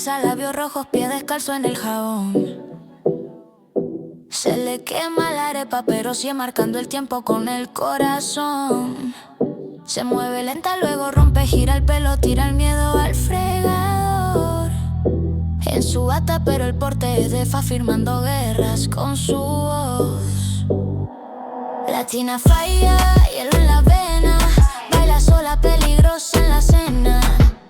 sonrisa, labios rojos, pie descalzo en el jabón. Se le quema la arepa, pero sigue marcando el tiempo con el corazón. Se mueve lenta, luego rompe, gira el pelo, tira el miedo al fregador. En su bata, pero el porte es de fa, firmando guerras con su voz. Latina falla, hielo en la vena, baila sola, peligrosa en la cena.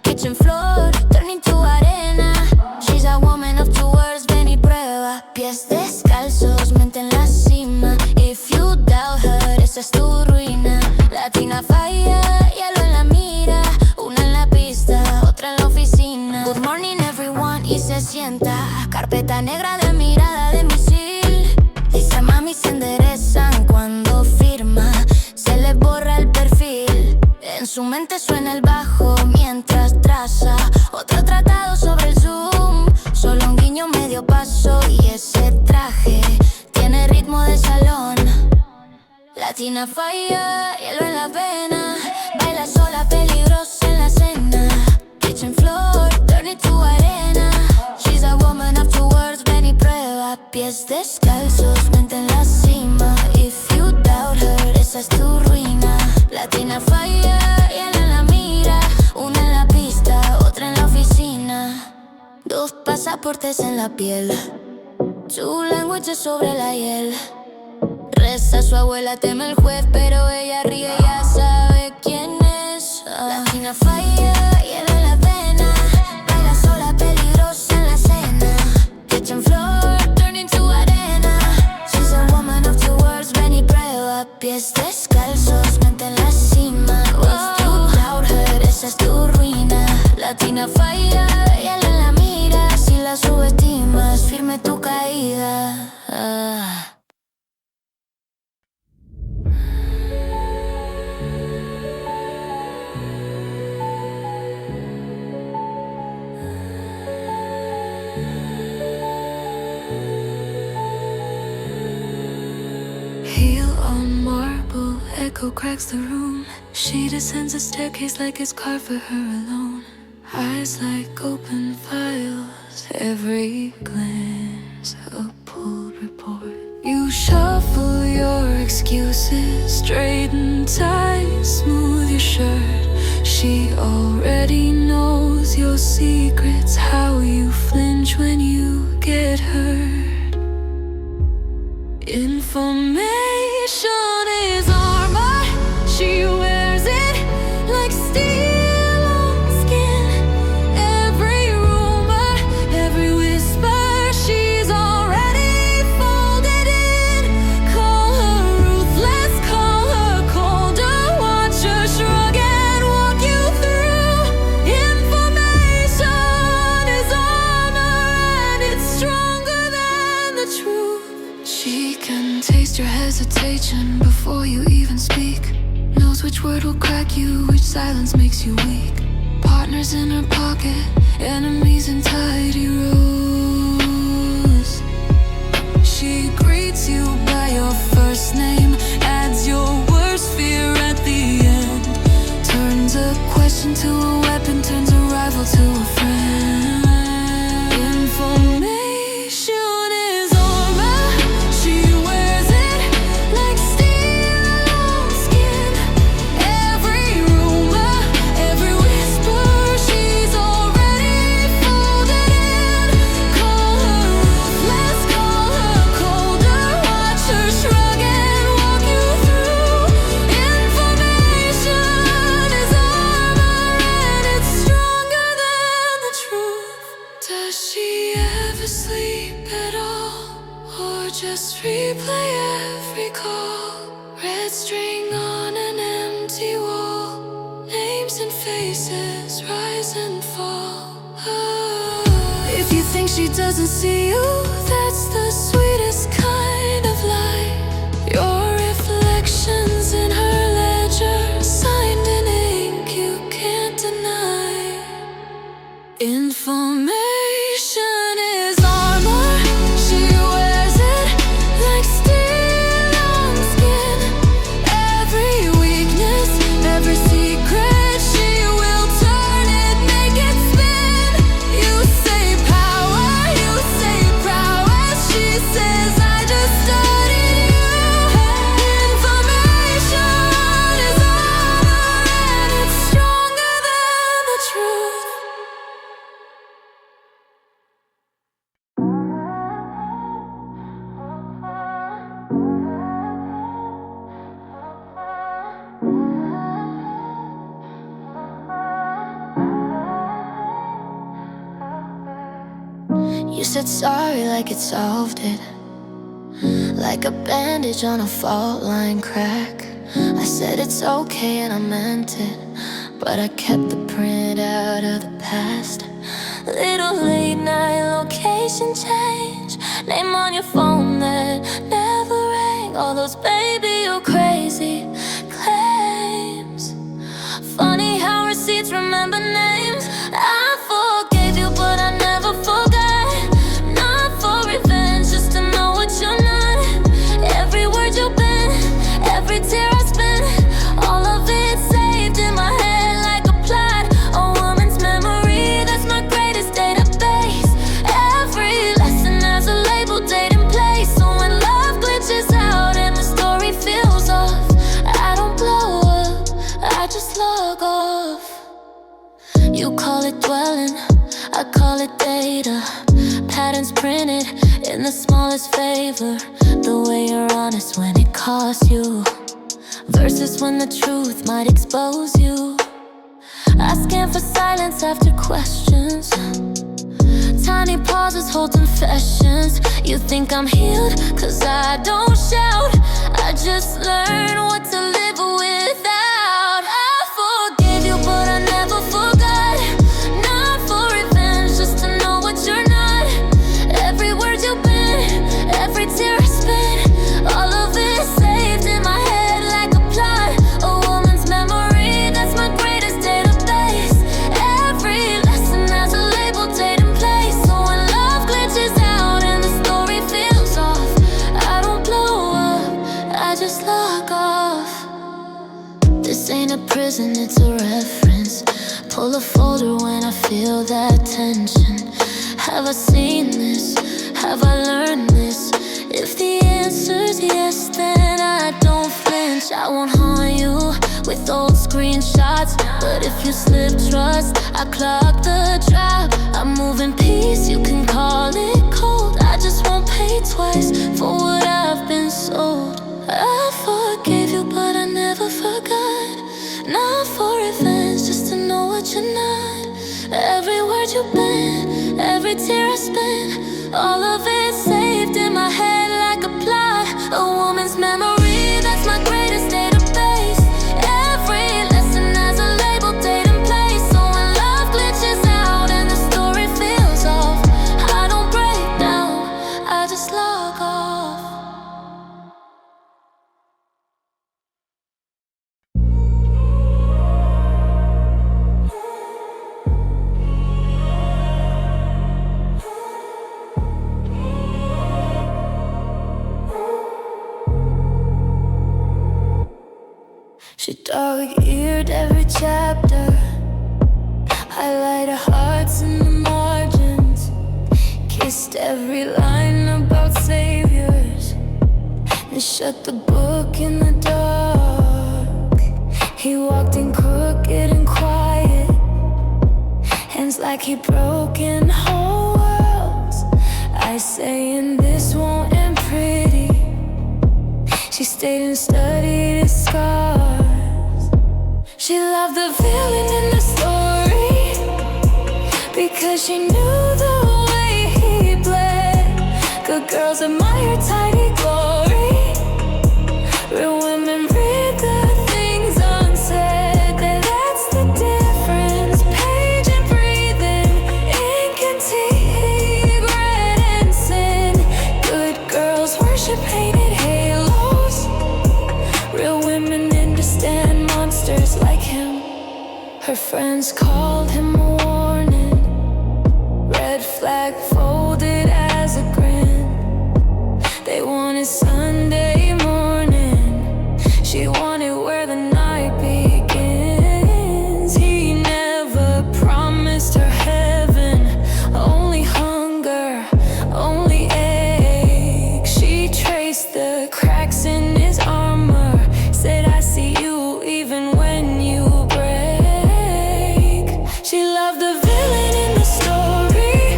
Kitchen floor, turning to arena. She's a woman of two words, ven y prueba. Pies descalzos, mente en la cima. If you doubt her, esa es tu ruina. Latina falla, hielo en la mira. Una en la pista, otra en la oficina. Good morning everyone, y se sienta. Carpeta negra de mirada de misil. Dice mami se enderezan cuando firma. Se le borra el perfil. En su mente suena el bajo mientras traza otro tratado sobre el Zoom. Solo un guiño, medio paso y ese traje tiene ritmo de salón. Latina falla, hielo en la vena, baila sola, peligrosa en la cena. Kitchen floor, turning to arena. She's a woman of two words, ven y prueba. Pies descalzos, mente en la cima. If you doubt her, esa es tu ruina. Latina falla, hielo en la mira. Una en la pista, otra en la oficina. Dos pasaportes en la piel. Two languages sobre la hiel. Reza su abuela, teme el juez, pero ella ríe, ya sabe quién es. Latina falla, hielo en la vena, baila sola, peligrosa en la cena. Kitchen floor, turning to arena. She's a woman of two words, ven y prueba. Pies descalzos, mente en la cima. If you doubt her, esa es tu ruina. Latina falla, hielo en la mira. Si la subestimas, firme tu caída. Heel on marble, echo cracks the room. She descends a staircase like it's carved for her alone. Eyes like open files, every glance a pulled report. You shuffle your excuses, straighten ties, smooth your shirt. She already knows your secrets, how you flinch when you get hurt. Information is armor, she wears it like steel on skin. Every rumor, every whisper, she's already folded in. Call her ruthless, call her colder, watch her shrug and walk you through. Information is armor and it's stronger than the truth. She can taste your hesitation before you even speak. Knows which word will crack you, which silence makes you weak. Partners in her pocket, enemies in tidy rows. She greets you by your first name, adds your worst fear at the end. Turns a question to a weapon, turns a rival to a friend. Information is armor, she wears it like steel on skin. Every rumor, every whisper, she's already folded in. Call her ruthless, call her colder, watch her shrug and walk you through. Information is armor and it's stronger than the truth. Does she ever sleep at all, or just replay every call? Red string on an empty wall, names and faces rise and fall. If you think she doesn't see you, that's the sweetest kind of lie. Your reflections in her ledger, signed in ink you can't deny. Information is armor, she wears it like steel on skin. Every weakness, every secret, she will turn it, make it spin. You say said sorry like it solved it, like a bandage on a fault line crack. I said it's okay and I meant it, but I kept the print out of the past. Little late night location change, name on your phone that never rang. All those baby you're crazy claims. Funny how receipts remember names. I forgave you but I never forgot. Not for revenge, just to know what you're not. Every word you've been, every tear I spent, all of it saved in my head like a plot. A woman's memory, that's my greatest database. Every lesson has a label, date, and place. So when love glitches out and the story feels off, I don't blow up, I just log off. You call it dwelling, I call it data. Patterns printed in the smallest favor. The way you're honest when it costs you, versus when the truth might expose you. I scan for silence after questions. Tiny pauses hold confessions. You think I'm healed, cause I don't shout. I just learned what to live without. I forgave you but I never forgot. Not for revenge, just to know what you're not. Every word you've been, every tear I spent, all of it saved in my head like a plot. A woman's memory, that's my greatest database. Every lesson has a label, date, and place. So when love glitches out and the story feels off, I don't blow up, I just log off. This ain't a prison, it's a reference. Pull a folder when I feel that tension. Have I seen this? Have I learned this? If the answer's yes, then I don't flinch. I won't haunt you with old screenshots, but if you slip trust, I clock the drop. I'm moving peace, you can call it cold. I just won't pay twice for what I've been sold. I forgave you, but I never forgot. Not for revenge, just to know what you're not. Every word you've been, every tear I spent, all of it saved in my head like a plot. A woman's memory, that's my greatest database. Every lesson has a label, date, and place. So when love glitches out and the story feels off, I don't break down, I just log off. She dog-eared every chapter, highlighted hearts in the margins, kissed every line about saviors, and shut the book in the dark. He walked in crooked and quiet, hands like he broke in whole worlds. I saying this won't end pretty. She stayed and studied his scars. She loved the villain in the story because she knew the way he bled. Good girls admire tidy glory. Real women read the things unsaid. That's the difference. Page and breathing, ink and tea, regret and sin. Good girls worship painted halos. Real women understand monsters like him. Her friends called him a warning. Red flag folded as a grin. They wanted Sunday morning. She wanted where the night begins. He never promised her heaven. Only hunger, only ache. She traced the cracks in his armor. Said I see you even when you break. She loved the villain in the story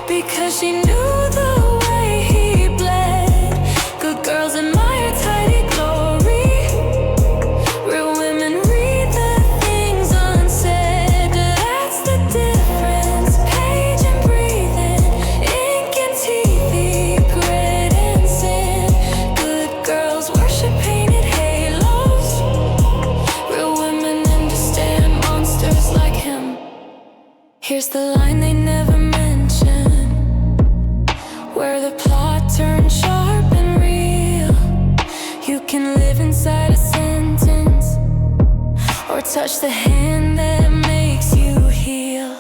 because she knew the way he bled. Good can live inside a sentence, or touch the hand that makes you heal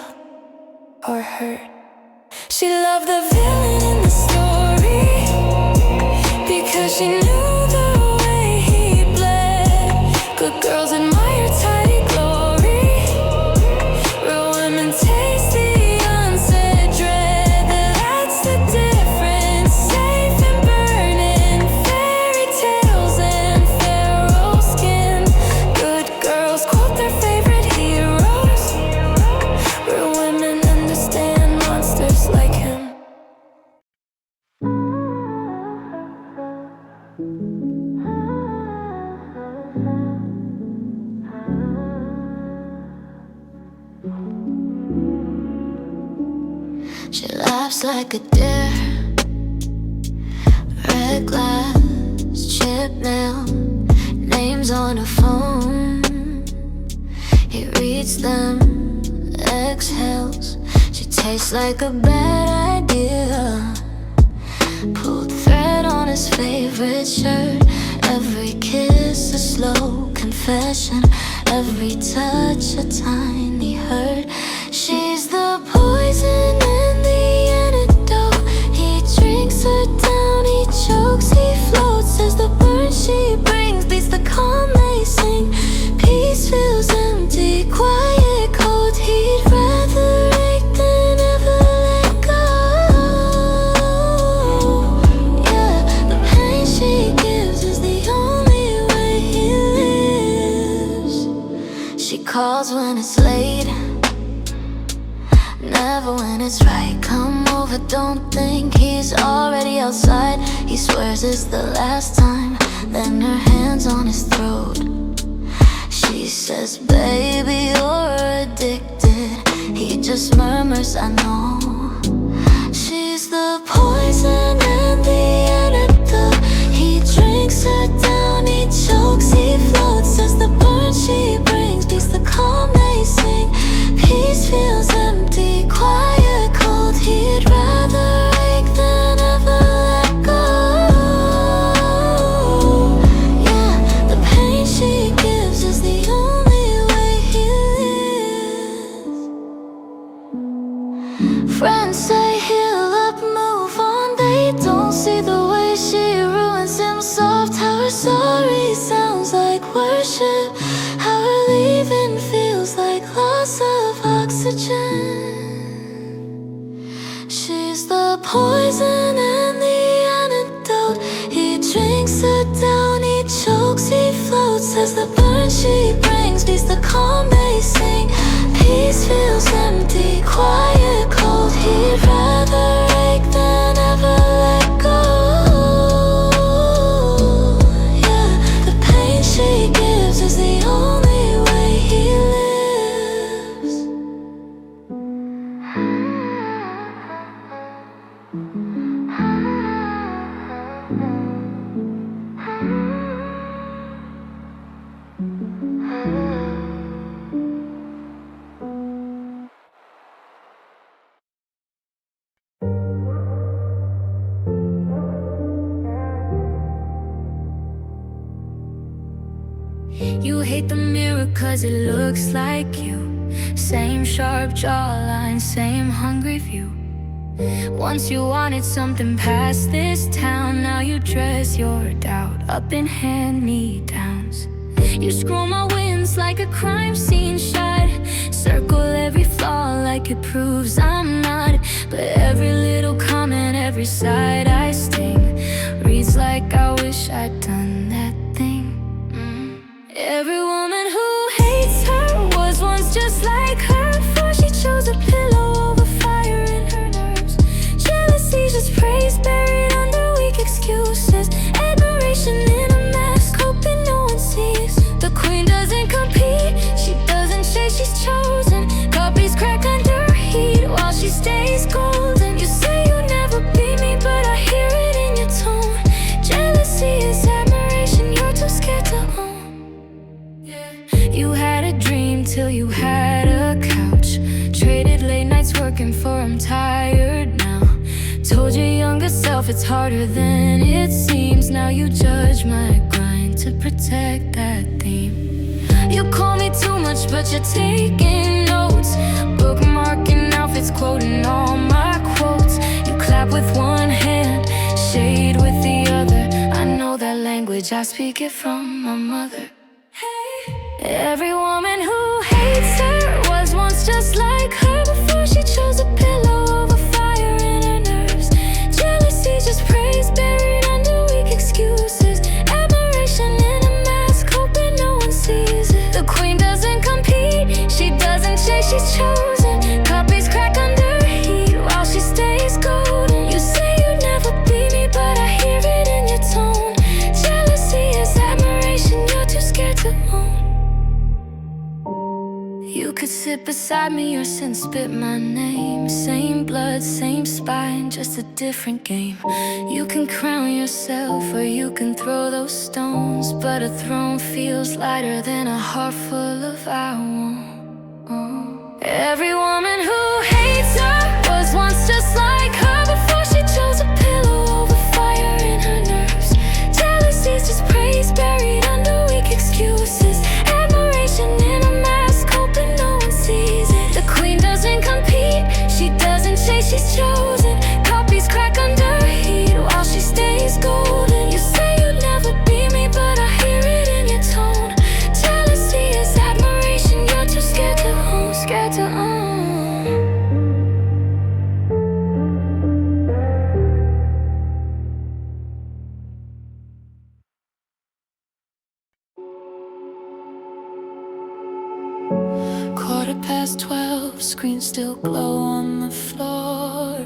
or hurt. She loved the villain in the story because she knew the way he bled. Good girls admire tidy glory. Real women taste the unsaid dread. That's the difference. Safe and burning, fairy tales and pharaoh skin. Good girls quote their favorite heroes. Real women understand monsters like him. She laughs like a deer. Red glass, chip nail, names on her phone. He reads them, exhales. She tastes like a bad idea. Pulled thread on his favorite shirt. Every kiss a slow confession. Every touch a tiny hurt. She's the poison and the antidote. He drinks her down, he chokes, he floats. As the burn she brings beats the calm they sing. Peace feels empty, quiet, cold. He'd rather ache than ever let go. Yeah, the pain she gives is the only way he lives. She calls when it's late, never when it's right. Come over, don't think he's already outside. He swears it's the last time. Then her hands on his throat. She says, baby, you're addicted. He just murmurs, I know. She's the poison and the antidote. He drinks her down, he chokes, he floats. As the burn she brings beats the calm they sing. Peace feels empty, quiet, cold. He'd rather ache than ever let go. Yeah, the pain she gives is the only way he lives. Friends say heal up, move on. They don't see the way she ruins him. Soft, how her sorry sounds like worship. How her leaving feels like loss of oxygen. She's the poison and the antidote. He drinks her down, he chokes, he floats. As the burn she brings beats the calm they sing. Peace feels empty, quiet, cold. He'd rather ache than ever let go. Yeah, the pain she gives is the only way he lives. You hate the mirror cause it looks like you. Same sharp jawline, same hungry view. Once you wanted something past this town. Now you dress your doubt up in hand-me-downs. You scroll my wins like a crime scene shot. Circle every flaw like it proves I'm not. But every little comment, every side I sting reads like I wish I'd done that thing. Every woman who hates her was once just like her. Before she chose a pillow over fire in her nerves. Jealousy just praise buried under weak excuses. Admiration in a mask, hoping no one sees. The queen doesn't compete, she doesn't chase, she's chosen. Copies crack under heat while she stays golden. You say you'll never be me, but I hear it in your tone. Jealousy is admiration you're too scared to own. You had a dream till you had a couch. Traded late nights working for I'm tired now. Told your younger self it's harder than it seems. Now you judge my grind to protect that theme. You call me too much, but you're taking notes, bookmarking outfits, quoting all my quotes. You clap with one hand, shade with the other. I know that language, I speak it from my mother. Every woman who hates her was once just like her before she chose a pillow over fire in her nerves. Jealousy, just praise buried under weak excuses. Admiration in a mask, hoping no one sees it. The queen doesn't compete, she doesn't chase, she's chosen. Copies crack under heat while she stays golden. You say you'd never be me, but I hear it in your tone. Jealousy is admiration you're too scared to own. You could sit beside me or sit and spit my name. Same blood, same spine, just a different game. You can crown yourself or you can throw those stones, but a throne feels lighter than a heart full of I won't. Every woman who hates her was once just like her before she chose a pillow over fire in her nerves. Jealousy's just praise buried under weak excuses. Admiration in a mask, hoping no one sees it. The queen doesn't compete, she doesn't chase, she's chosen. Copies crack under heat while she stays golden. You say you'd never be me, but I hear it in your tone. Jealousy is admiration you're too scared to own, scared to own. Quarter past 12, screens still glow on the floor.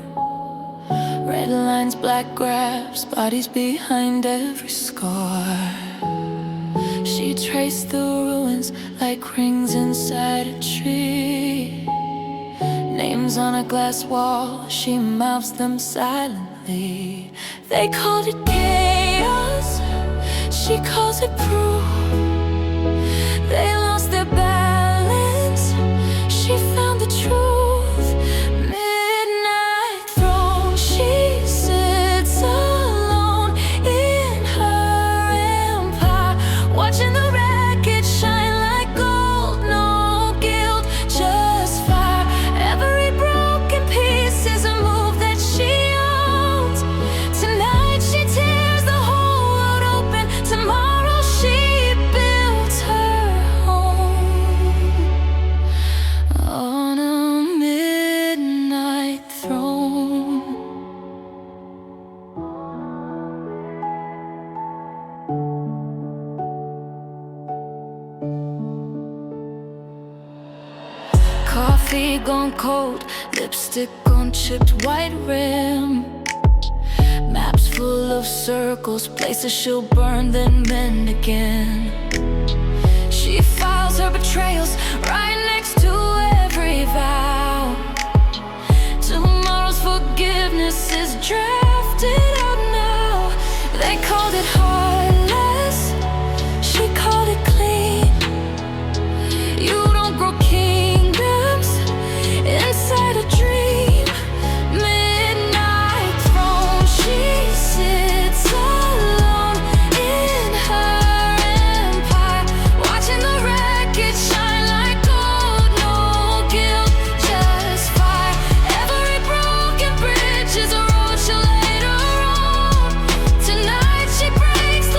Red lines, black grabs, bodies behind every score. She traced the ruins like rings inside a tree. Names on a glass wall, she mouths them silently. They called it chaos, she calls it proof. They lost their balance, she found the truth. Midnight throne, she sits alone in her empire, watching the wreckage shine like gold. No guilt, just fire. Every broken piece is a move that she owns. Tonight she tears the whole world open. Tomorrow she builds her home on a midnight throne. Coffee gone cold, lipstick on chipped white rim. Maps full of circles, places she'll burn then mend again. She files her betrayals right next to every vow. Tomorrow's forgiveness is drafted out now. They called it heartless, she called it clean. You don't grow kingdoms inside a dream. Midnight throne, she sits alone in her empire, watching the wreckage shine like gold. No guilt, just fire. Every broken bridge is a road she'll later own. Tonight she breaks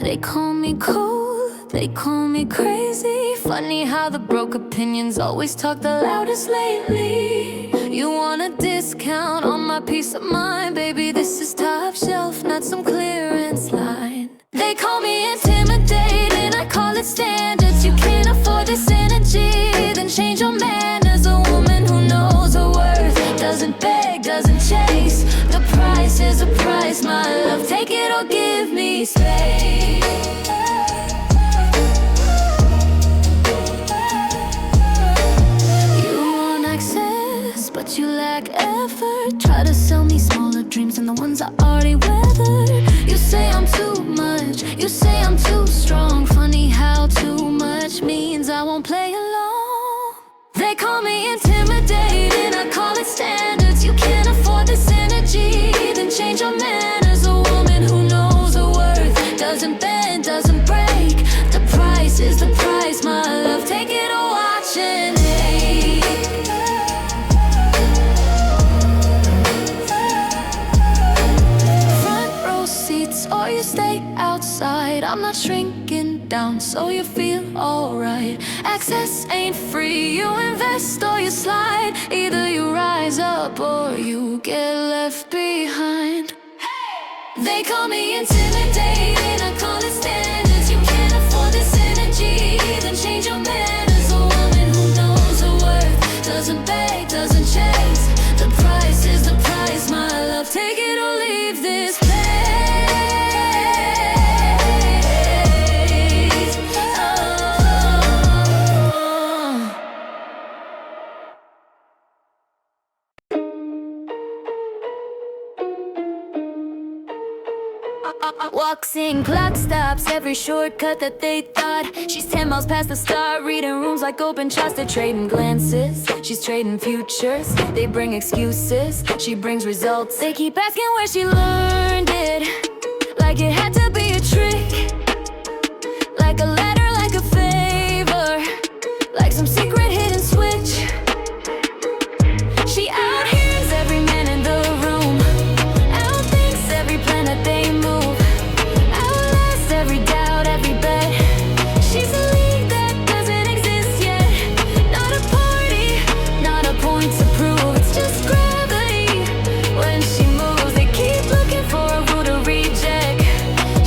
They call me cold, they call me crazy. Funny how the broke opinions always talk the loudest lately. You want a discount on my peace of mind, baby, this is top shelf, not some clearance line. They call me intimidating, I call it standards. You can't afford this energy, then change your manners. A woman who knows her worth, doesn't beg, doesn't chase. The price is a price, my love, take it or give me space. You want access, but you lack effort. Try to sell me smaller dreams than the ones I already weathered. You say I'm too much, you say I'm too strong. Funny how too much means I won't play along. They call me intimidating, I call it standards. You can't afford this energy, then change your manners. A woman who knows her worth, doesn't bend, doesn't break. The price is the price, my love, take it or watch and hate. Front row seats or you stay outside. I'm not shrinking down so you feel alright. Access ain't free, you invest or you slide. Either you rise up or you get left behind. They call me intimidating, I call it standards. You can't afford this energy, then change your manners. A woman who knows her worth, doesn't beg, doesn't chase. The price is the price, my love, take it or leave this place. Walks in, clock stops, every shortcut that they thought. She's 10 miles past the start, reading rooms like open charts. They're trading glances, she's trading futures. They bring excuses, she brings results. They keep asking where she learned it, like it had to be a trick. Like a letter, like a favor, like some secret hidden switch. She out-hears every man in the room, outthinks every plan that they move, outlast every doubt, every bet. She's a league that doesn't exist yet. Not a party, not a point to prove. It's just gravity. When she moves, they keep looking for a rule to reject.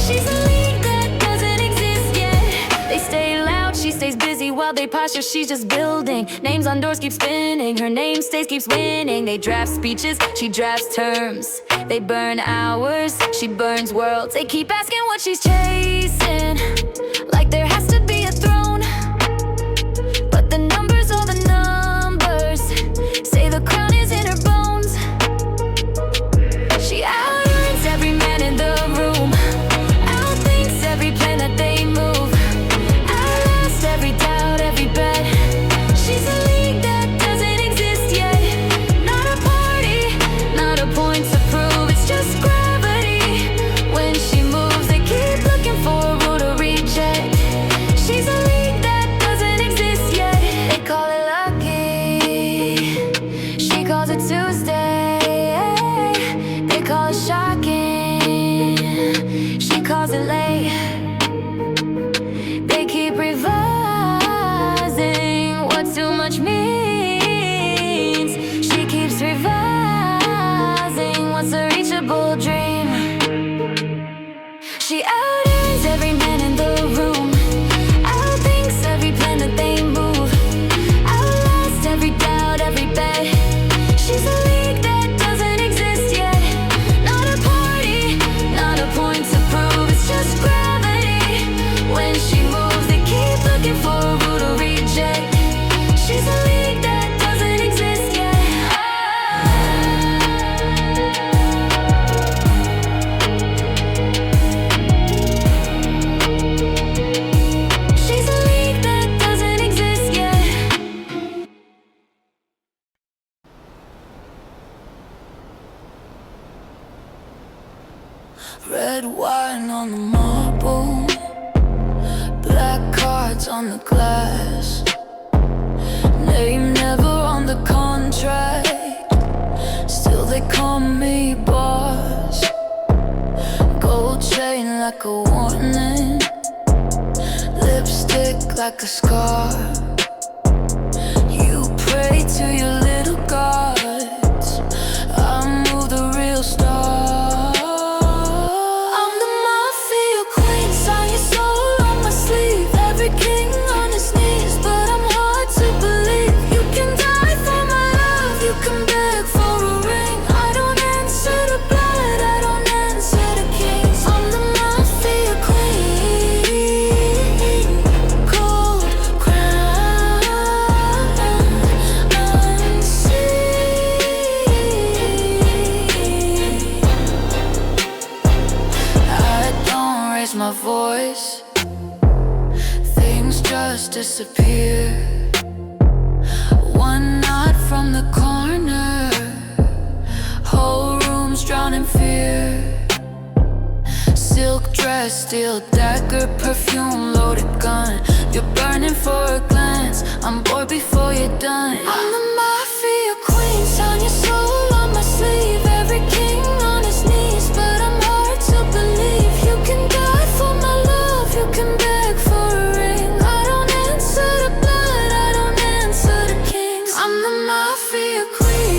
She's a league that doesn't exist yet. They stay loud, she stays busy while they posture. She's just building. Names on doors keep spinning. Her name stays, keeps winning. They draft speeches, she drafts terms. They burn hours, she burns worlds. They keep asking what she's chasing, like there has to be a throne. But the numbers are the numbers, say the crown is in her bones. She out-earns every man in the room, outthinks every plan that they move, outlast every doubt, every bet. She's a league that doesn't exist yet. Not a party, not a point to prove. It's just gravity. When she moves, they keep looking for a rule to reject. She's a league that doesn't exist yet. They call it lucky, she calls it Tuesday. They call it shocking, she calls it late. They keep revising what too much means. She keeps revising what's a reachable dream. She out-earns every man in the room, outthinks every plan that they move, outlast every doubt, every bet. She's a league that doesn't exist yet. Not a party, not a point to prove. It's just gravity. When she moves, they keep looking for a rule to reject. She's a league that doesn't exist yet. She's a league that doesn't exist yet. Red wine on the marble, black cards on the glass, name never on the contract. Still they call me boss. Gold chain like a morning. Lipstick like a scar. You pray to your little gods. I move the real stars. I'm the mafia queen, sign your soul on my sleeve. Every king on his knees, but I'm hard to believe. You can die for my love, you can beg for a ring. I don't answer the blood, I don't answer the kings. I'm the mafia queen, cold crown, unseen. I don't raise my voice, things just disappear. One nod from the corner, whole room's drowned in fear. Silk dress, steel dagger, perfume, loaded gun. You're burning for a glance, I'm bored before you're done. I'm the mafia queen, sign your soul on my sleeve. Every king on his knees, but I'm hard to believe. You can die for my love, you can beg for a ring. I don't answer the blood, I don't answer the kings. I'm the mafia queen,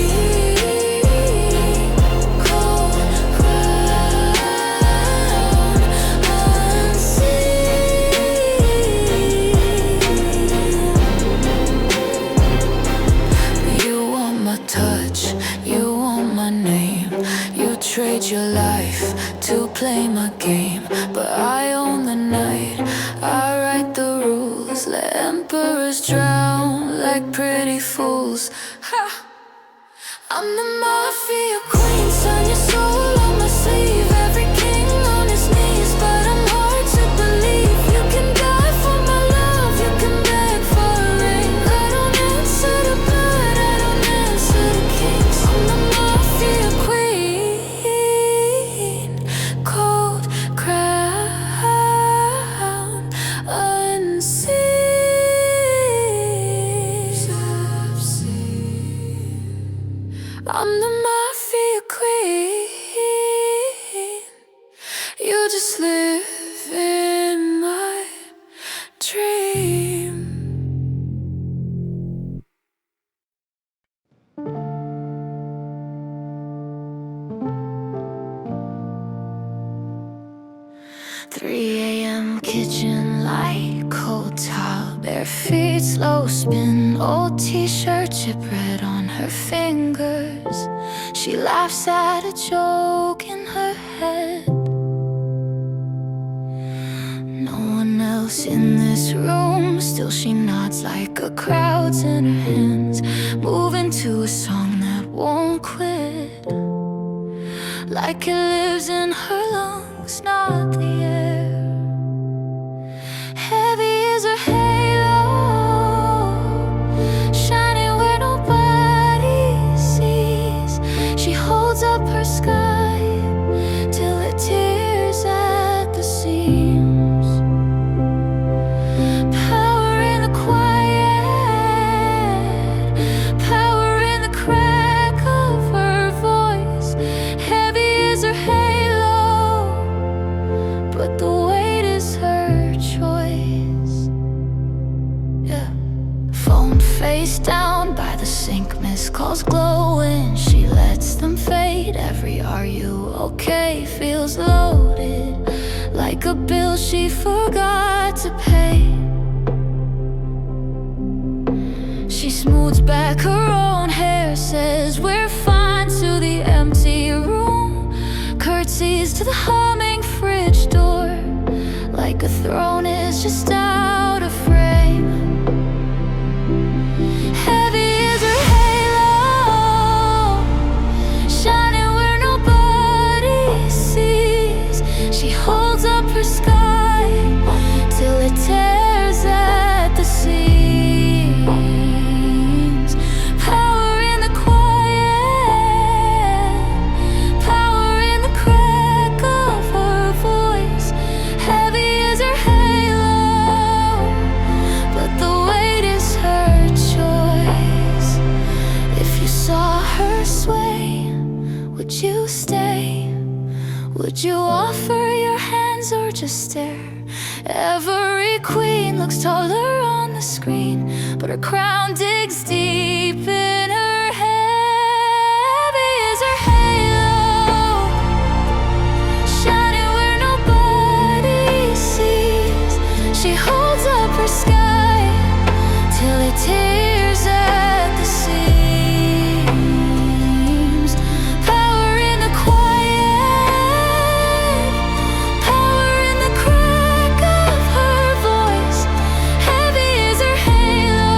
cold crown, unseen. You want my touch, you want my name. You trade your life to play my game, but I own the night, I write the rules. Let emperors drown like pretty fools. Ha! I'm the mafia queen, sign your soul on my sleeve. Every king on his knees, but I'm hard to believe. You can die for my love, you can beg for a ring. I don't answer the blood, I don't answer the kings. I'm the mafia queen, cold crown, unseen. I'm the mafia queen. You just live in my dream. 3 a.m. kitchen light, cold towel, bare feet, slow spin. Old t-shirt, chip red on her fingers. She laughs at a joke in her head. No one else in this room, still she nods like a crowd's in her hands, moving to a song that won't quit. Like it lives in her lungs, not the air. Heavy is her halo, shining where nobody sees. She holds up her sky till it tears at the seams. Power in the quiet, power in the crack of her voice. Heavy is her halo, but the weight is her choice. Yeah. Phone face down by the sink, missed calls glowing. She lets them fade. Every "are you okay" feels loaded, like a bill she forgot to pay. She smooths back her own hair, says we're fine to the empty room, curtsies to the humming fridge door, like a throne is just out of frame. Heavy is her halo, shining where nobody sees. She holds up her sky till it tears at the seams. Power in the quiet, power in the crack of her voice. Heavy is her halo, just stare. Every queen looks taller on the screen, but her crown digs deep in her head. Heavy is her halo, shining where nobody sees. She holds up her sky till it tears at the seams. Power in the quiet, power in the crack of her voice. Heavy is her halo,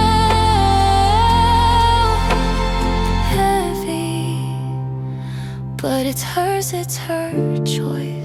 heavy, but it's hers, it's her choice.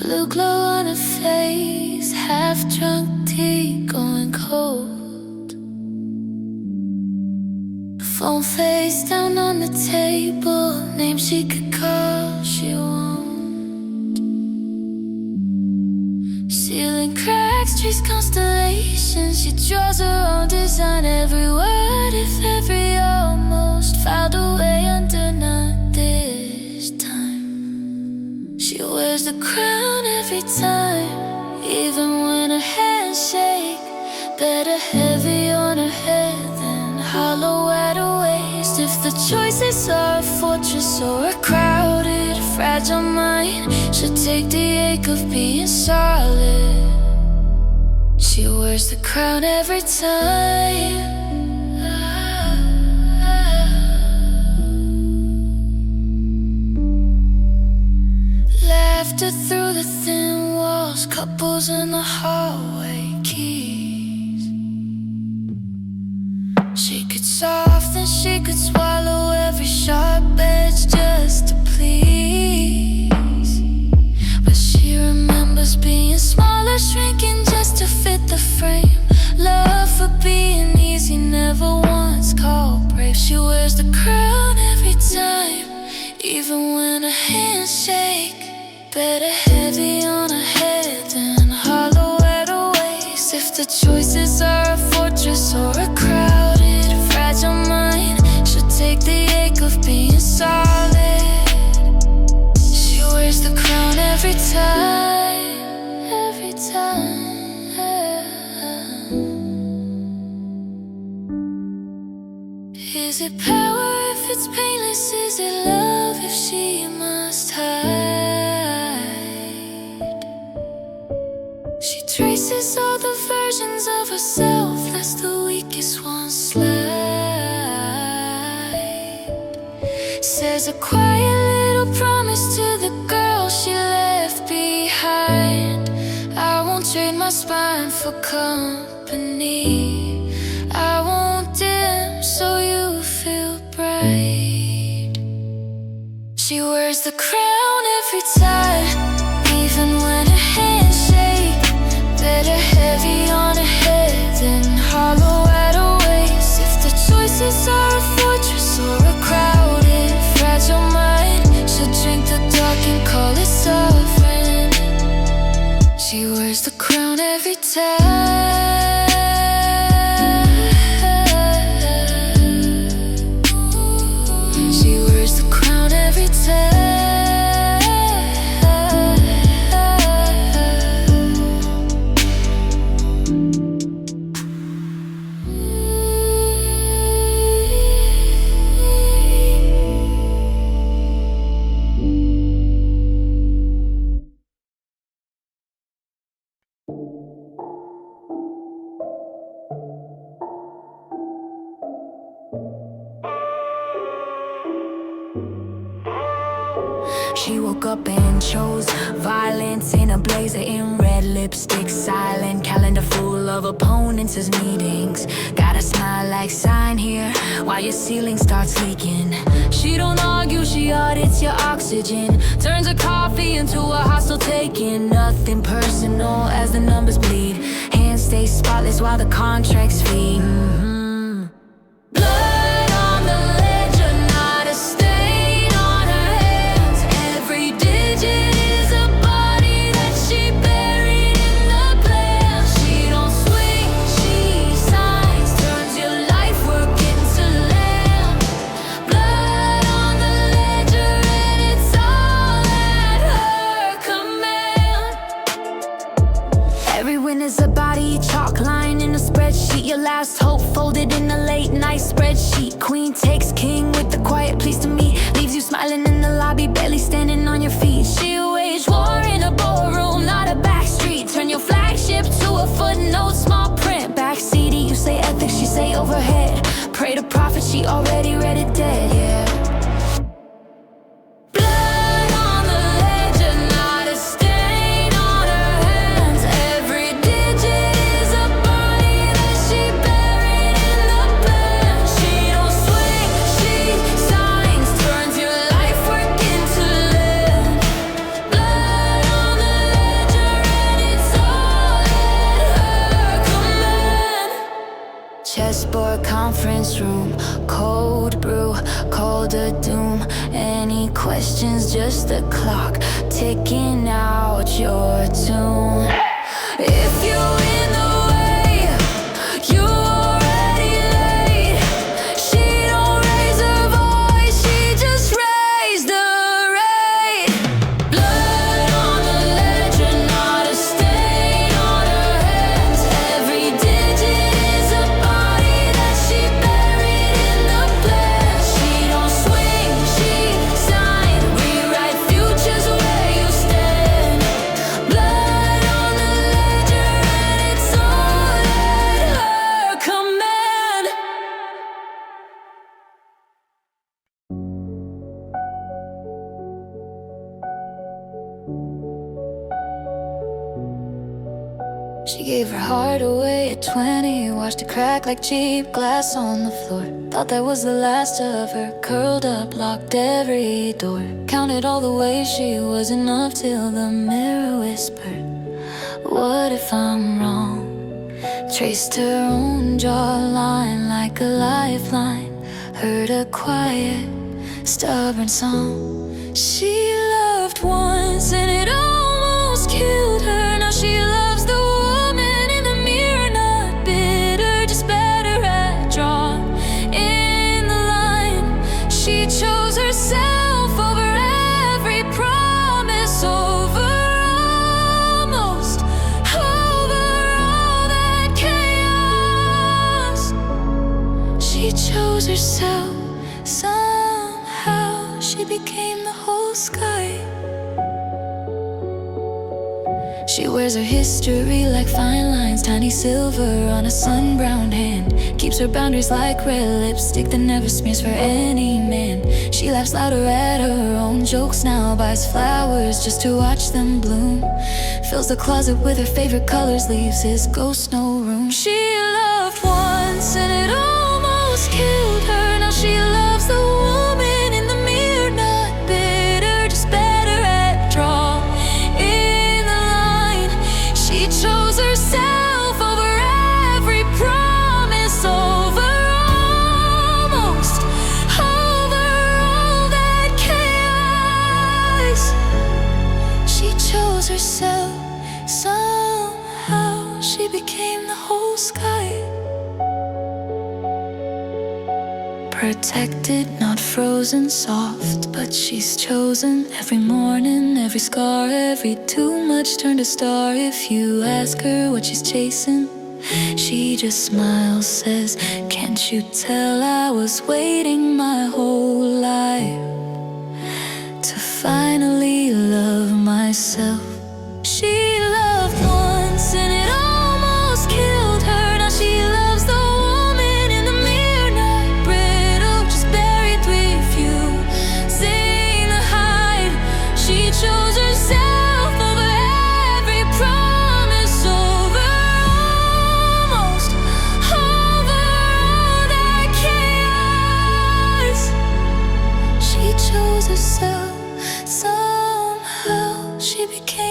Blue glow on her face, half drunk tea going cold. Phone face down on the table, name she could call, she won't. Ceiling cracks, trees, constellations. She draws her own design. Every word, if every almost, filed away under not this time. She wears the crown every time, even when her hands shake. Better heavy on her head than hollow at her waist. If the choices are a fortress or a crowded, fragile mind, she'll take the ache of being solid. She wears the crown every time. Laughter through the thin walls, couples in the hallway, keys. She could soften, she could swallow every sharp edge just to please. But she remembers being smaller, shrinking just to fit the frame. Love for being easy, never once called brave. She wears the crown every time, even when her hands shake. Better heavy on her head than hollow at her waist. If the choices are a fortress or a crowded, fragile mind, she'll take the ache of being solid. She wears the crown every time, every time. Is it power if it's painless? Is it love if she must hide? She traces all the versions of herself, lets the weakest one slide. Says a quiet little promise to the girl she left behind. I won't trade my spine for company. I won't dim so you feel bright. She wears the crown every time, even when her hands shake. Better heavy on her head than hollow at her waist. If the choices are a fortress or a crowded, fragile mind, she'll drink the dark and call it sovereign. She wears the crown every time. She wears the crown every time. She woke up and chose violence in a blazer, in red lipstick, silent calendar full of opponents as meetings. Got a smile like sign here while your ceiling starts leaking. She don't argue, she audits your oxygen, turns her coffee into a hostile taking. Nothing personal as the numbers bleed. Hands can stay spotless while the contracts feed. Blood on the ledger, not a stain on her hands. Every digit is a body that she buried in the plan. She don't swing, she signs, turns your life work into land. Blood on the ledger, and it's all at her command. Every win is a body, chalk line in a spreadsheet. Your last hope folded in a late night spreadsheet. Queen takes king with the quiet please to me. Leaves you smiling in the lobby, barely standing on your feet. She waged war in a ballroom, not a backstreet. Turn your flagship to a footnote, small print. Backseaty, you say ethics, she say overhead. Pray to prophet, she already read it dead, yeah. Blood on the ledger, not a stain on her hands. Every digit is a body that she buried in the plan. She don't swing, she signs, turns your life work into land. Blood on the ledger, and it's all at her command. Chessboard conference room, cold brew, colder doom. Any questions, just the clock ticking out your tune. If you in the way, you already late. She don't raise her voice, she just raised the rate. Blood on the ledger, not a stain on her hands. Every digit is a body that she buried in the plan. She don't swing, she signs, rewrite futures where you stand. Blood on the ledger, and it's all at her command. She gave her heart away at 20, watched it crack like cheap glass on the floor. Thought that was the last of her, curled up, locked every door. Counted all the ways she was enough till the mirror whispered, what if I'm wrong? Traced her own jawline like a lifeline. Heard a quiet, stubborn song. She loved once and it almost killed her. Now she loves the woman in the mirror, not bitter, just better at drawing in the line. She chose herself over every promise, over almost, over all that chaos. She chose herself. Somehow she became the whole sky. She wears her history like fine lines, tiny silver on a sun-browned hand. Keeps her boundaries like red lipstick that never smears for any man. She laughs louder at her own jokes now, buys flowers just to watch them bloom. Fills the closet with her favorite colors, leaves his ghost no room. She loved once and it almost killed her. Now she loves the woman in the mirror, not bitter, just better at drawing in the line. She chose herself over every promise, over almost, over all that chaos. She chose herself. Somehow she became the whole sky. Protected, not frozen, soft, but she's chosen. Every morning, every scar, every too much turned to star. If you ask her what she's chasing, she just smiles, says, can't you tell I was waiting my whole life to finally love myself. She loved once and it almost killed her. Now she loves the woman in the mirror, not brittle, just buried with you. Sing the hide. She chose herself over every promise, over almost, over all that chaos. She chose herself. Somehow she became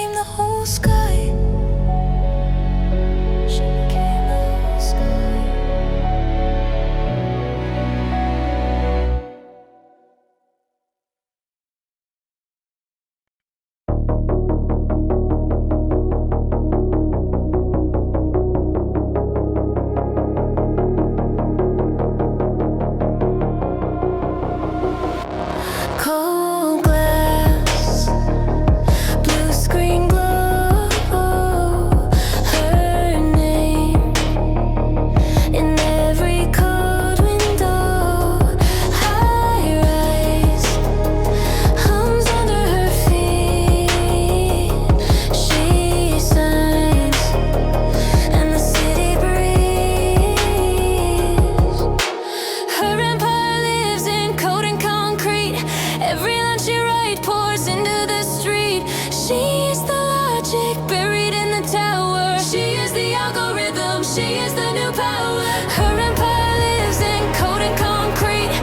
Her empire lives in code and concrete.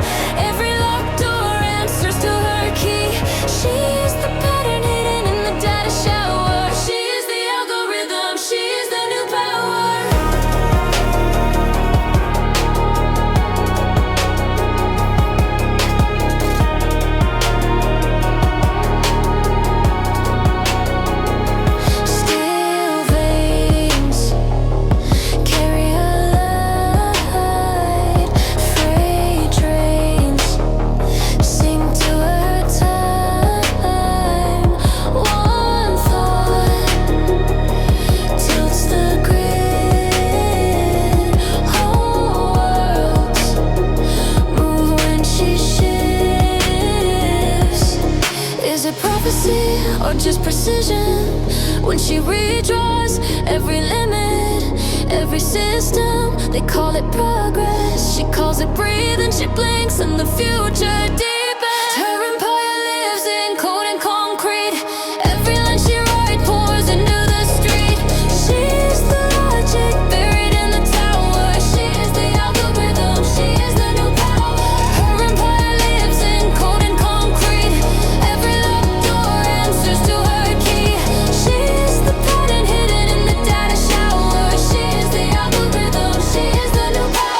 Every locked door answers to her key. She is the pattern hidden in the data shower. She is the algorithm. She is the new power. Still veins carry a light. Freight trains sing to her time. One thought tilts the grid. Whole worlds move when she shifts. Is it prophecy or just precision? When she redraws every limit, every system, they call it progress. She calls it breathe and she blinks and the future deepens. Her empire lives in code and concrete. Every line she writes pours into the street. She's the logic buried in the tower. She is the algorithm. She is the new power. Her empire lives in code and concrete. Every locked door answers to her key. She is the pattern hidden in the data shower. She is the algorithm. She is the new power.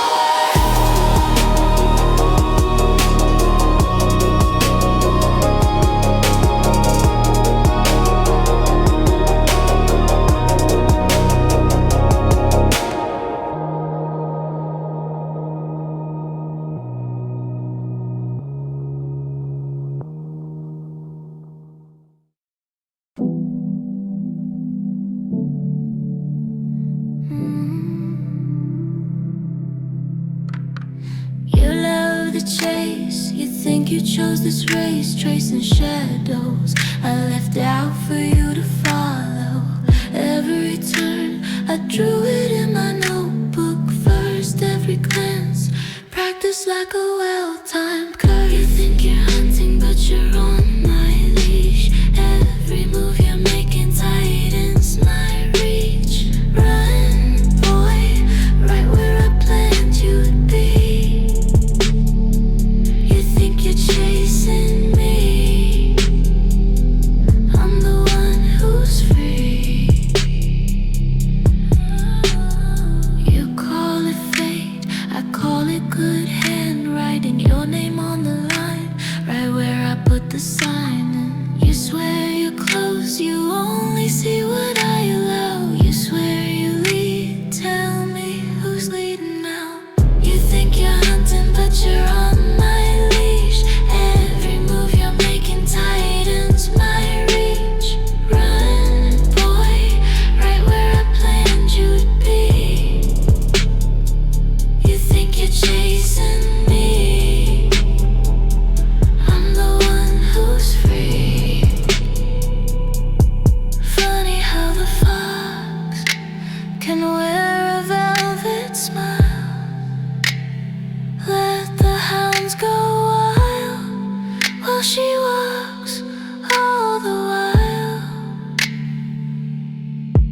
You love the chase. You think you chose this race, tracing shadows I left out for you to follow. Every turn, I drew it in my notebook first. Every glance, practice like a well-timed curve. You think you're hunting, but you're on my leash. Every move you're making tightens my reach. Run, boy, right where I planned you'd be. You think you're chasing me. I'm the one who's free. You call it fate, I call it good handwriting. Your name on the line, right where I put the sign. And you swear you're close, you only see what I allow. You swear you lead, tell me who's leading now. You think you're hunting, but you're on my leash. Every move you're making tightens my reach. Run, boy, right where I planned you'd be. You think you're chasing me. I'm the one who's free. Funny how the fox can wear a velvet smile. Let the hounds go wild while she walks all the while.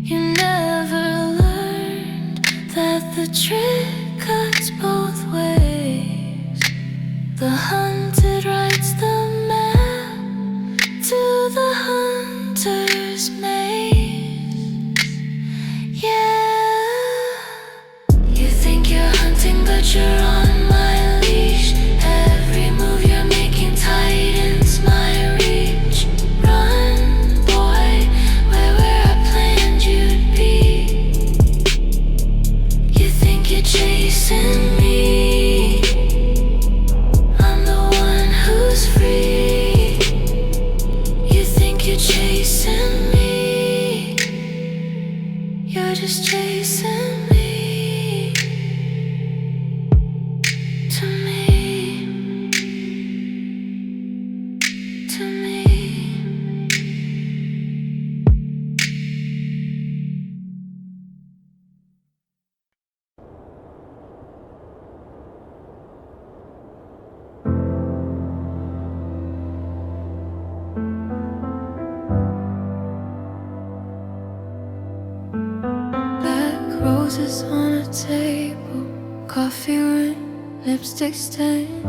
You never learned that the trick cuts both ways. The hunted writes the map to the hunter's maze. Yeah. You think you're hunting, but you're on my leash. Every move you're making tightens my reach. Run, boy, where I planned you'd be. You think you're chasing me. I'm the one who's free. You think you're chasing me. You're just chasing me. To me. To me. Black roses on a table, coffee ring, lipstick stain.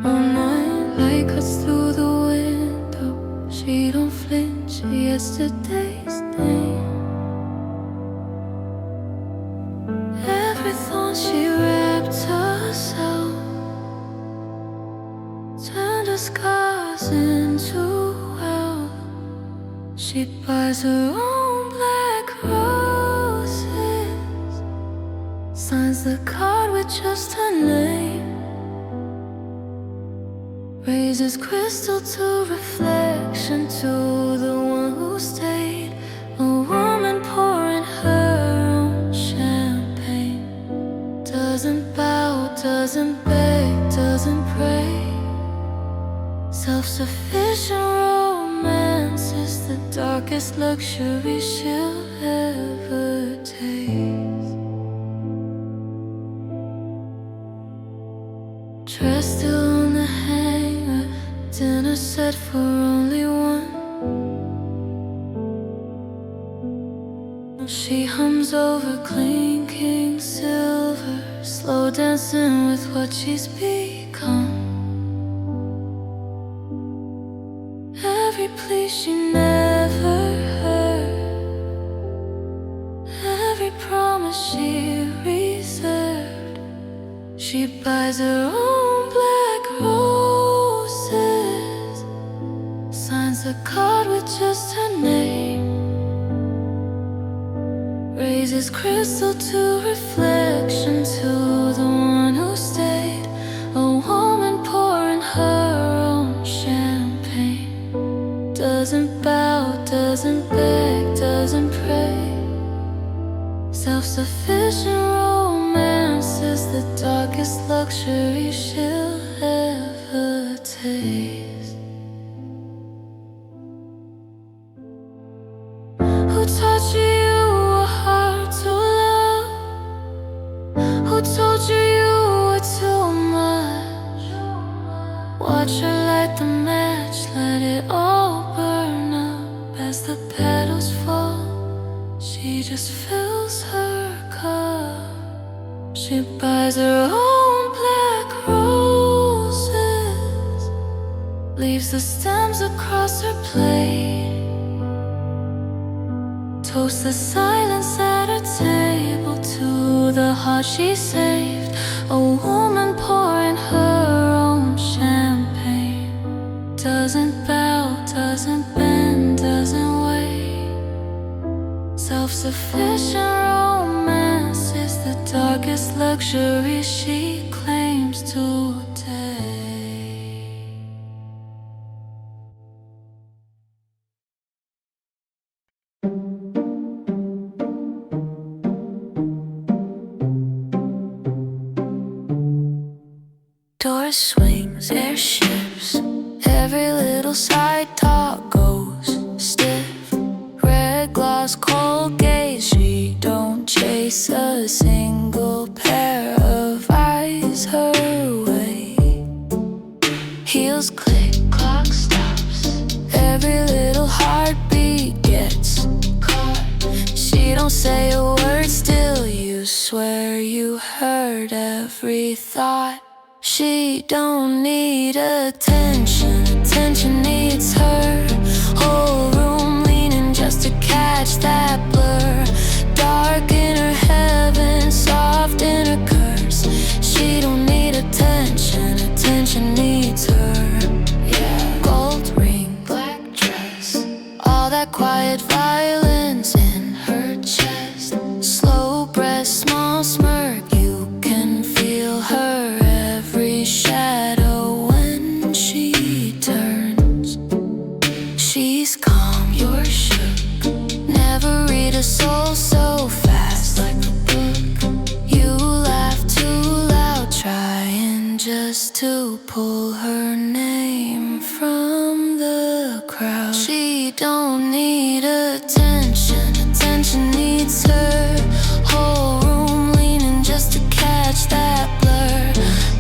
All night, light cuts through the window. She don't flinch, yesterday's name. Every thorn she wrapped herself turned her scars into wealth. She buys her own black roses, signs the card with just her name, raises crystal to reflection to the one who stayed. A woman pouring her own champagne, doesn't bow, doesn't beg, doesn't pray. Self-sufficient romance is the darkest luxury she'll ever taste. Dress still on the hanger, dinner set for only one. She hums over clinking silver, slow dancing with what she's become. Every plea she never heard, every promise she reserved. She buys her own black roses, signs a card with just her name, raises crystal to reflection to the one who stayed. A woman pouring her own champagne, doesn't bow, doesn't beg, doesn't pray. Self-sufficient romance is the darkest luxury she'll ever taste. Who taught you a heart to love? Who told you you were too much? Watch her light the match, let it all burn up. As the petals fall, she just fills her cup. She buys her own black roses, leaves the stems across her plate, toasts the silence at her table to the heart she saved. A woman pouring her own champagne, doesn't bow, doesn't bend, doesn't wait. Self-sufficient romance is the darkest luxury she claims to take. Door swings, airships, every little side talk goes stiff. Red gloss, cold gaze, she don't chase a single pair of eyes her way. Heels click, clock stops, every little heartbeat gets caught. She don't say a word, still you swear you heard every thought. She don't need attention, attention needs her. Whole room leaning just to catch that blur. Dark in her heaven, soft in her curse. She don't need attention, attention needs her. Yeah. Gold ring, black dress, all that quiet violence in her chest. Slow breath, small smirk, you can feel her shadow when she turns. She's calm, you're shook. Never read a soul so fast like a book. You laugh too loud, trying just to pull her name from the crowd. She don't need attention, attention needs her. Whole room leaning just to catch that blur.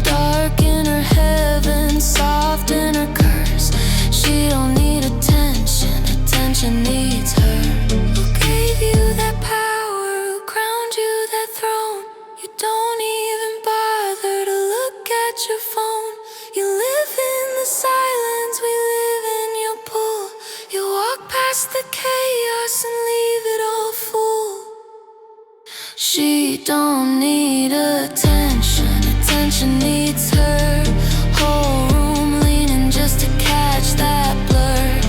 Dark in her heaven, soft in her curse. She don't need attention, attention needs her. Who gave you that power? Who crowned She don't need attention, attention needs her. Whole room leaning just to catch that blur.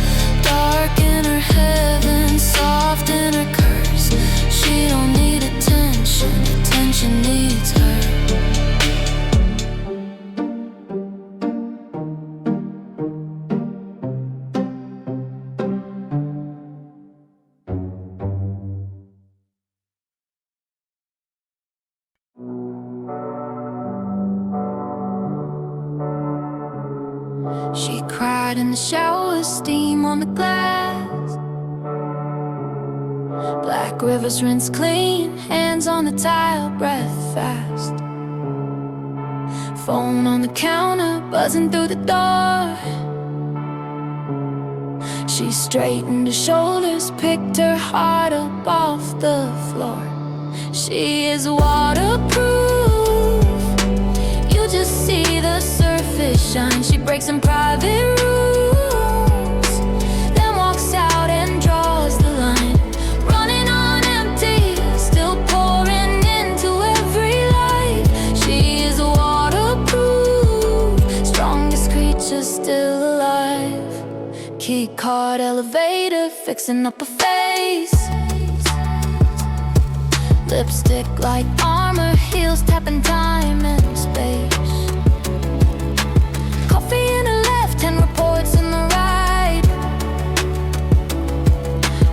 Dark in her heaven, soft in her curse. She don't need attention, attention needs her. She cried in the shower, steam on the glass. Black rivers rinse clean, hands on the tile, breath fast. Phone on the counter, buzzing through the door. She straightened her shoulders, picked her heart up off the floor. She is waterproof. You just see the surface shine. She breaks in private rooms, then walks out and draws the line. Running on empty, still pouring into every life. She is waterproof, strongest creature still alive. Key card elevator, fixing up her face. Lipstick like armor, heels tapping time and space. Coffee in her left, 10 reports in the right.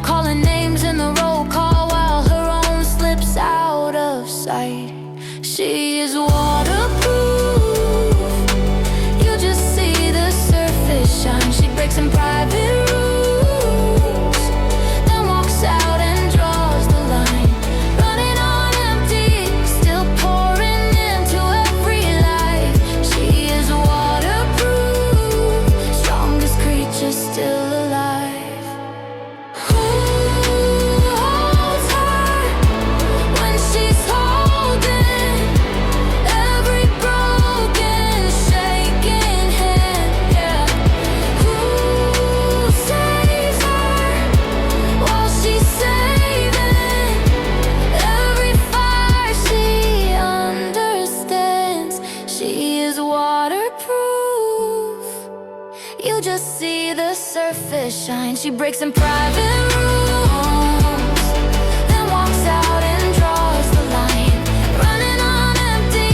Calling names in the roll call while her own slips out of sight. She is waterproof. You just see the surface shine. She breaks in private rooms, then walks out and draws the line. Running on empty, still pouring into every life. She is waterproof, strongest creature still alive. Who holds her when she's holding every broken, shaking hand? Yeah. Who saves her while she's saving every fire? She understands. She is waterproof. You just see the surface shine. She breaks in private rooms, then walks out and draws the line. Running on empty,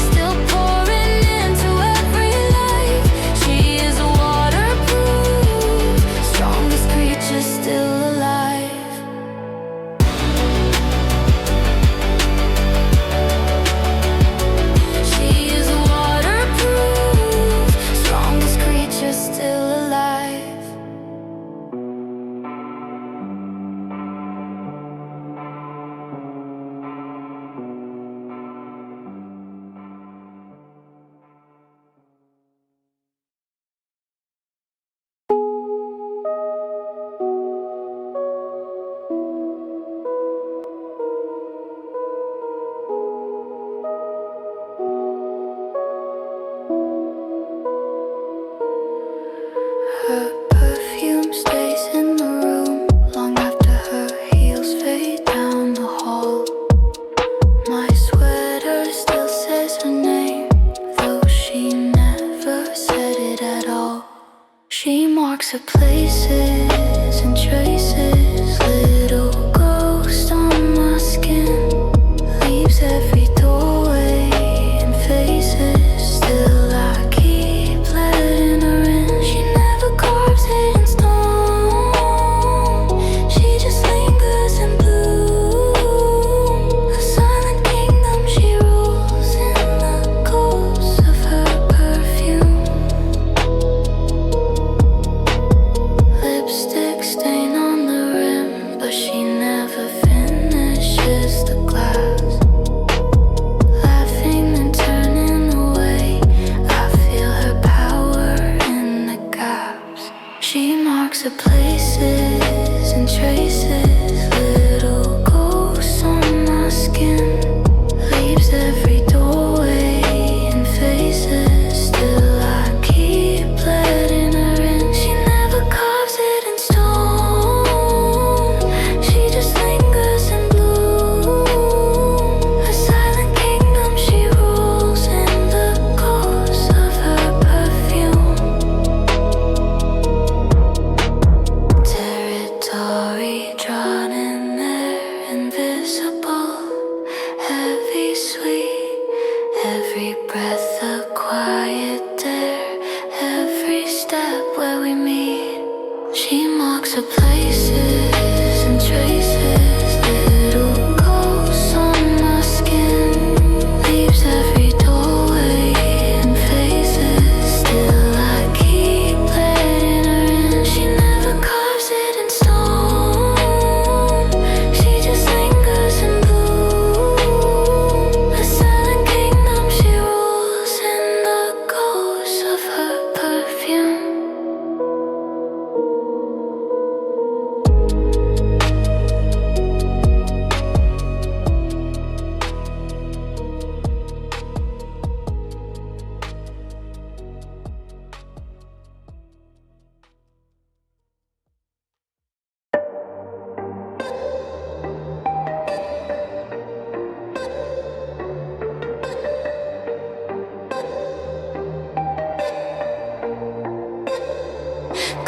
still pouring into every life. She is waterproof, strongest creature still alive. She is waterproof, strongest creature still alive. Her perfume stays in the room long after her heels fade down the hall. My sweater still says her name, though she never said it at all. She marks her places and traces, little ghost on my skin. Leaves every doorway and faces. Still I keep letting her in. She never carves it in stone. She just lingers and blooms. A silent kingdom she rules in the course of her perfume. Lips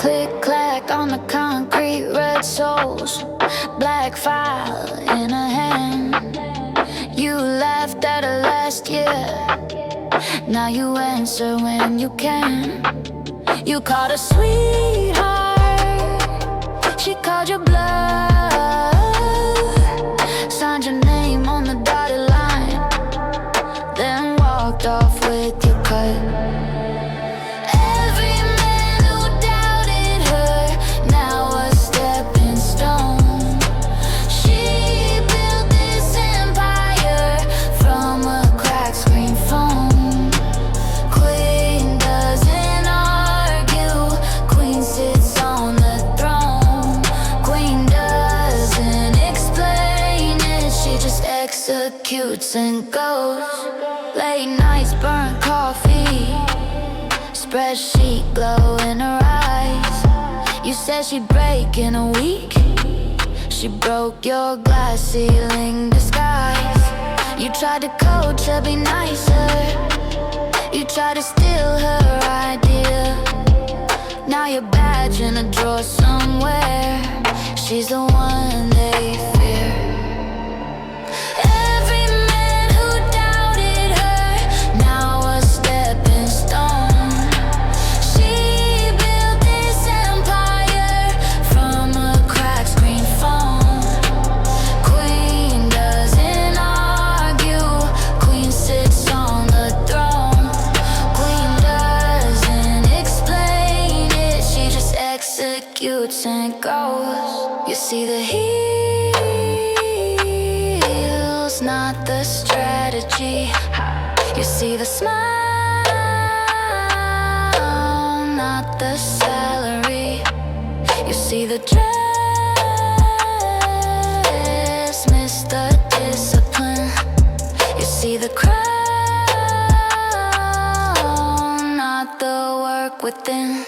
Click clack on the concrete, red soles, black file in a hand. You laughed at her last year, now you answer when you can. You called her sweetheart, she called you bluff, signed your name on the dotted line, then walked off with your cut. Every man who doubted her, now a stepping stone. She built this empire from a cracked screen phone. Queen doesn't argue, queen sits on the throne. Queen doesn't explain it, she just executes and goes. Late nights, burnt coffee, spreadsheet glow in her eyes. You said she'd break in a week, she broke your glass ceiling disguise. You tried to coach her, be nicer, you tried to steal her idea. Now your badge in a drawer somewhere, she's the one they fear. Every man who doubted her, now a stepping stone. She built this empire from a cracked screen phone. Queen doesn't argue, queen sits on the throne. Queen doesn't explain it, she just executes and goes. You see the heels, not the strategy. You see the smile, not the salary. You see the dress, miss the discipline. You see the crown, not the work within.